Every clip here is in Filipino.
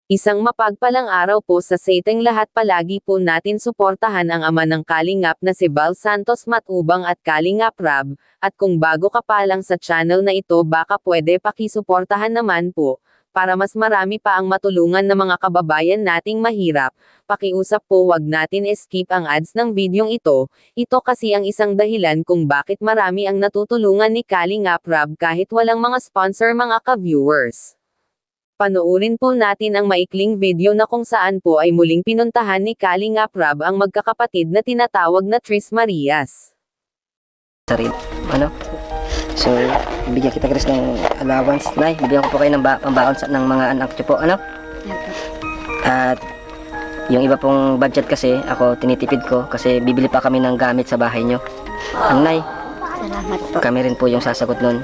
Isang mapagpalang araw po sa seteng lahat, palagi po natin suportahan ang ama ng Kalingap na si Val Santos Matubang at Kalingap Rab, at kung bago ka pa lang sa channel na ito, baka pwede pakisuportahan naman po, para mas marami pa ang matulungan ng mga kababayan nating mahirap. Pakiusap po, wag natin skip ang ads ng videong ito kasi ang isang dahilan kung bakit marami ang natutulungan ni Kalingap Rab kahit walang mga sponsor, mga ka-viewers. Panoorin po natin ang maikling video na kung saan po ay muling pinuntahan ni Kalingap Rab ang magkakapatid na tinatawag na Tres Marias. Sarili, ano? So, bigyan kita Chris ng allowance, Nay. Bigyan ko po kayo ng pambaon ng mga anak niyo po, ano? At yung iba pong budget kasi, ako tinitipid ko kasi bibili pa kami ng gamit sa bahay niyo. Ang Nay, Salamat po. kami rin po yung sasagot nun.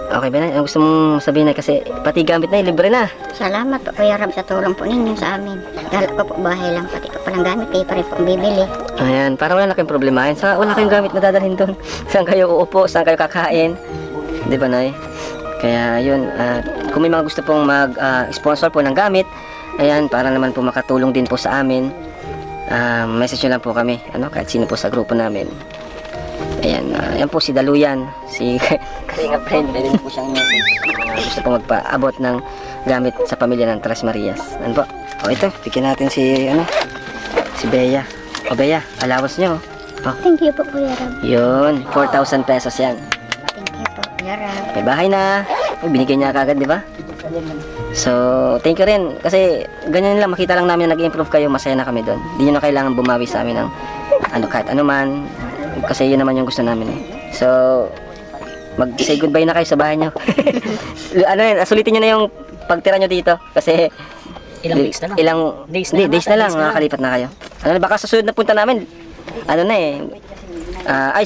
Okay ba, Nay? Ang gusto mong sabihin, Nay? Kasi pati gamit, Nay, libre na. Salamat po Kuya Rab sa tulong po ninyo sa amin. Dahil ako po bahay lang, pati ko palang gamit, kayo pa rin po ang bibili. Ayan, para wala na kayong problema. Wala kayong gamit na dadalhin doon. Saan kayo uupo, saan kayo kakain. Di ba, Nay? Kaya yun, kung may mga gusto pong mag-sponsor po ng gamit, ayan, para naman po makatulong din po sa amin, message nyo lang po kami, ano, kahit sino po sa grupo namin. Ayan, yan po si Daluyan, si Kalinga Friend, meron po siyang message. Gusto po magpaabot ng gamit sa pamilya ng Tres Marias. Ano po? O ito, bigyan natin si, si Bea. O Bea, allowance nyo. Thank you po Kuya Rab. Yun, 4,000 pesos yan. Thank you po Kuya Rab. May bahay na. Binigay niya kagad, di ba? So, thank you rin. Kasi, ganyan lang, makita lang namin na nag-improve kayo, masaya na kami doon. Di nyo na kailangan bumawi sa amin ng kahit ano man. Kasi yun naman yung gusto namin eh. So, mag-say goodbye na kayo sa bahay nyo. Sulitin nyo na yung pagtira nyo dito. Kasi, Ilang weeks na lang. Days na lang, makakalipat na kayo. Baka sa susunod na punta namin,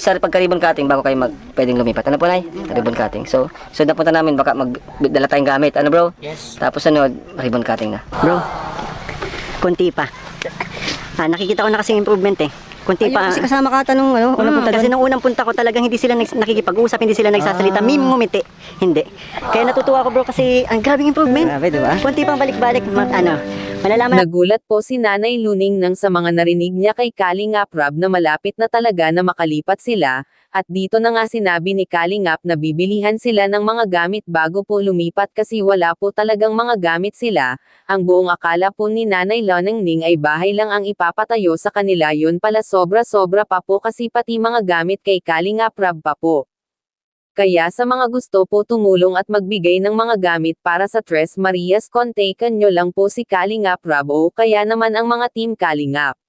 sorry, pagka ribbon cutting, bago kayo pwedeng lumipat. Ano po, Nay? Ribbon cutting. So, susunod na punta namin, baka magdala tayong gamit. Ano, bro? Yes. Tapos, ribbon cutting na. Bro, konti pa. Nakikita ko na kasing improvement eh. Konti pa. Kasi kasama ka tanong unang punta kasi nung unang punta ko talagang hindi sila nakikipag-usap, hindi sila nagsasalita, ngumiti. Hindi. Kaya natutuwa ako bro kasi ang grabing improvement. Grabe, diba? Konti pang balik-balik, malalaman. Nagulat po si Nanay Luning nang sa mga narinig niya kay Kalingap Rab na malapit na talaga na makalipat sila, at dito na nga sinabi ni Kalingap na bibilihan sila ng mga gamit bago po lumipat kasi wala po talagang mga gamit sila. Ang buong akala po ni Nanay Luning ay bahay lang ang ipapatayo sa kanila, yun pala sobra-sobra pa po kasi pati mga gamit kay Kalingap Rab pa po. Kaya sa mga gusto po tumulong at magbigay ng mga gamit para sa Tres Marias, kontakan nyo lang po si Kalingap Rab o kaya naman ang mga team Kalingap.